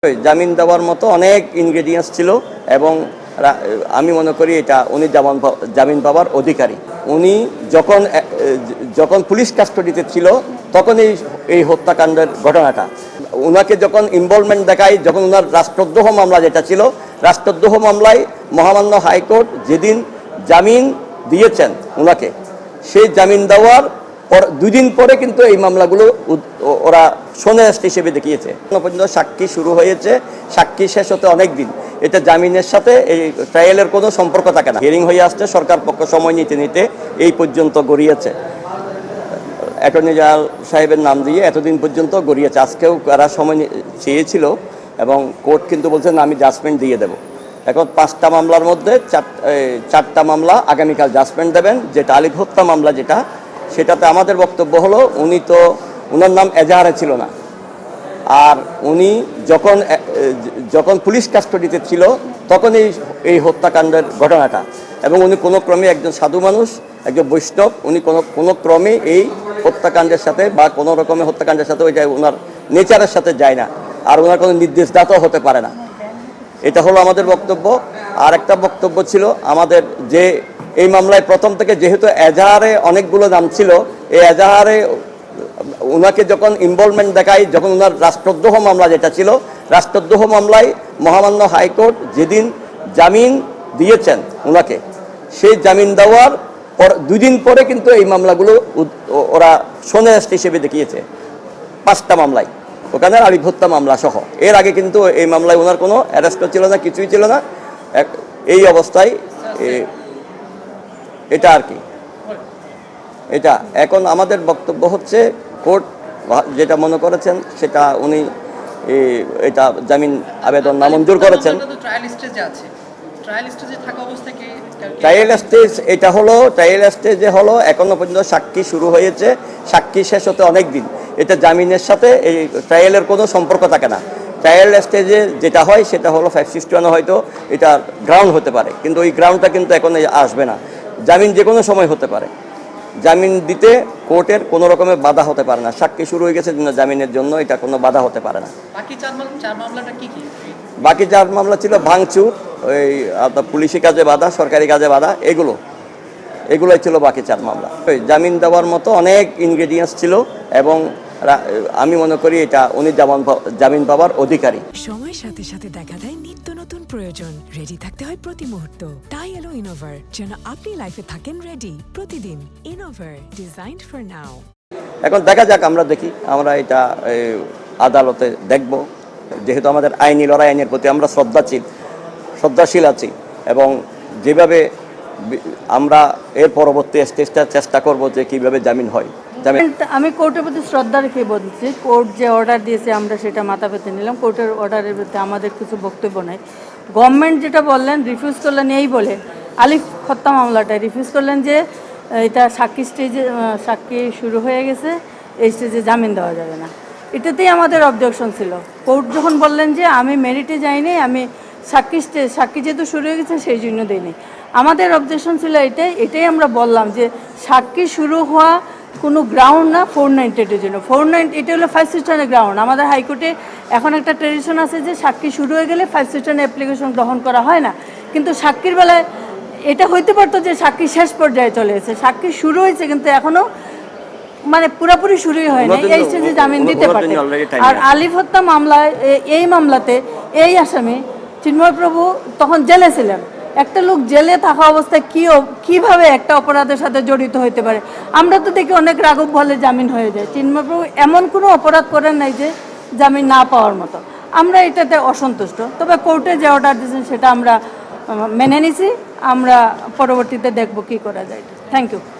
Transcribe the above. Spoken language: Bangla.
জামিন দেওয়ার মতো অনেক ইনগ্রেডিয়েন্টস ছিল এবং আমি মনে করি এটা উনি জামিন পাওয়ার অধিকারী। উনি যখন পুলিশ কাস্টডিতে ছিল তখনই এই হত্যাকাণ্ডের ঘটনাটা, ওনাকে যখন ইনভলভমেন্ট দেখায়, যখন ওনার রাষ্ট্রদ্রোহ মামলা যেটা ছিল, রাষ্ট্রদ্রোহ মামলায় মহামান্য হাইকোর্ট যেদিন জামিন দিয়েছেন ওনাকে, সেই জামিন দেওয়ার দুই দিন পরে কিন্তু এই মামলাগুলো ওরা সোনারেস্ট হিসেবে দেখিয়েছে। পর্যন্ত সাক্ষী শুরু হয়েছে, সাক্ষী শেষ হতে অনেক দিন। এটা জামিনের সাথে এই ট্রায়ালের কোনো সম্পর্ক থাকে না। হিয়ারিং হয়ে আসছে, সরকার পক্ষ সময় নিতে নিতে এই পর্যন্ত গড়িয়েছে। অ্যাটর্নি জেনারেল সাহেবের নাম দিয়ে এতদিন পর্যন্ত গড়িয়েছে। আজকেও তারা সময় চেয়েছিল এবং কোর্ট কিন্তু বলছেন আমি জাজমেন্ট দিয়ে দেব। এখন 5টা মামলার মধ্যে 4টা মামলা আগামীকাল জাজমেন্ট দেবেন। যেটা আলিফ হত্যা মামলা সেটাতে আমাদের বক্তব্য হলো ওনার নাম এজাহারে ছিল না, আর উনি যখন পুলিশ কাস্টডিতে ছিল তখনই এই হত্যাকাণ্ডের ঘটনাটা, এবং উনি কোনো ক্রমে একজন সাধু মানুষ, একজন বৈষ্ণব, উনি কোনো ক্রমে এই হত্যাকাণ্ডের সাথে বা কোনো রকমের হত্যাকাণ্ডের সাথে ওই ওনার নেচারের সাথে যায় না, আর ওনার কোনো নির্দেশদাতাও হতে পারে না। এটা হলো আমাদের বক্তব্য। আর একটা বক্তব্য ছিল আমাদের যে এই মামলায় প্রথম থেকে যেহেতু এজাহারে অনেকগুলো নাম ছিল, এই এজাহারে ওনাকে যখন ইনভলভমেন্ট দেখায়, যখন ওনার রাষ্ট্রদ্রোহ মামলা যেটা ছিল, রাষ্ট্রদ্রোহ মামলায় মহামান্য হাইকোর্ট যেদিন জামিন দিয়েছেন ওনাকে, সেই জামিন দেওয়ার দুই দিন পরে কিন্তু এই মামলাগুলো ওরা সোনারেস্ট হিসেবে দেখিয়েছে 5টা মামলায়, ওখানে আলিফ হত্যা মামলা সহ। এর আগে কিন্তু এই মামলায় ওনার কোনো অ্যারেস্টও ছিল না, কিছুই ছিল না। এই অবস্থায় এটা আর কি, এটা এখন আমাদের বক্তব্য হচ্ছে কোর্ট যেটা মনে করেছেন সেটা উনি এটা জামিন আবেদন নামঞ্জুর করেছেন। ট্রায়াল স্টেজ এটা হলো, ট্রায়াল স্টেজে হলো এখনো পর্যন্ত সাক্ষী শুরু হয়েছে, সাক্ষী শেষ হতে অনেক দিন। এটা জামিনের সাথে এই ট্রায়ালের কোনো সম্পর্ক থাকে না। ট্রায়াল স্টেজে যেটা হয় সেটা হলো 561 হয়তো এটা গ্রাউন্ড হতে পারে, কিন্তু ওই গ্রাউন্ডটা কিন্তু এখন আসবে না। জামিন যে কোনো সময় হতে পারে, জামিন দিতে কোর্টের কোনো রকমের বাধা হতে পারে না। সাক্ষী শুরু হয়ে গেছে জামিনের জন্য, এটা কোনো বাধা হতে পারে না। বাকি চার মামলাটা কি? বাকি 4 মামলা ছিল ভাঙচুর, ওই আপনার পুলিশি কাজে বাধা, সরকারি কাজে বাধা, এগুলোই ছিল বাকি 4 মামলা। জামিন দেওয়ার মতো অনেক ইনগ্রেডিয়েন্টস ছিল এবং আমি মনে করি এটা উনি জামিন পাওয়ার অধিকারী। সময়ের সাথে সাথে দেখা দেয় নিত্য নতুন প্রয়োজন। রেডি থাকতে হয় প্রতি মুহূর্ত। তাই এলো ইনোভার, যেন আপনি লাইফে থাকেন রেডি প্রতিদিন। Innova, designed for now. এখন দেখা যাক, আমরা এটা আদালতে দেখব। যেহেতু আমাদের আইনি লড়াই, আইনের প্রতি আমরা শ্রদ্ধাশীল আছি এবং যেভাবে আমরা এর পরবর্তী স্টেজটা চেষ্টা করব যে কিভাবে জামিন হয়। আমি কোর্টের প্রতি শ্রদ্ধা রেখে বলছি, কোর্ট যে অর্ডার দিয়েছে আমরা সেটা মাথা পেতে নিলাম। কোর্টের অর্ডারের প্রতি আমাদের কিছু বক্তব্য নাই। গভর্নমেন্ট যেটা বললেন, রিফিউজ করলেন, এই বলে আলিফ হত্যা মামলাটা রিফিউজ করলেন যে এটা সাক্ষী শুরু হয়ে গেছে, এই স্টেজে জামিন দেওয়া যাবে না। এটাতেই আমাদের অবজেকশন ছিল। কোর্ট যখন বললেন যে আমি মেরিটে যাইনি, আমি সাক্ষী যেহেতু শুরু হয়ে গেছে সেই জন্য দিইনি, আমাদের অবজেকশন ছিল এটাই আমরা বললাম যে সাক্ষী শুরু হওয়া কোনো গ্রাউন্ড না 498 জন্য। 498 এটা হলো 561 গ্রাউন্ড। আমাদের হাইকোর্টে এখন একটা ট্রেডিশন আছে যে সাক্ষী শুরু হয়ে গেলে 561 অ্যাপ্লিকেশন গ্রহণ করা হয় না, কিন্তু সাক্ষীর বেলায় এটা হইতে পারতো যে সাক্ষী শেষ পর্যায়ে চলে এসেছে, সাক্ষী শুরু হয়েছে কিন্তু এখনও মানে পুরোপুরি শুরুই হয়নি, এই স্টেজে জামিন দিতে পারতেন। আর আলিফ হত্যা মামলায়, এই মামলাতে এই আসামি চিন্ময় প্রভু তখন জেলে ছিলেন। একটা লোক জেলে থাকা অবস্থায় কিভাবে একটা অপরাধের সাথে জড়িত হতে পারে? আমরা তো দেখি অনেক রাঘব বলে জামিন হয়ে যায়। চিন্ময় প্রভু এমন কোনো অপরাধ করেন নাই যে জামিন না পাওয়ার মতো। আমরা এটাতে অসন্তুষ্ট, তবে কোর্টে যে অর্ডার দিয়েছেন সেটা আমরা মেনে নিছি। আমরা পরবর্তীতে দেখব কি করা যায়। Thank you.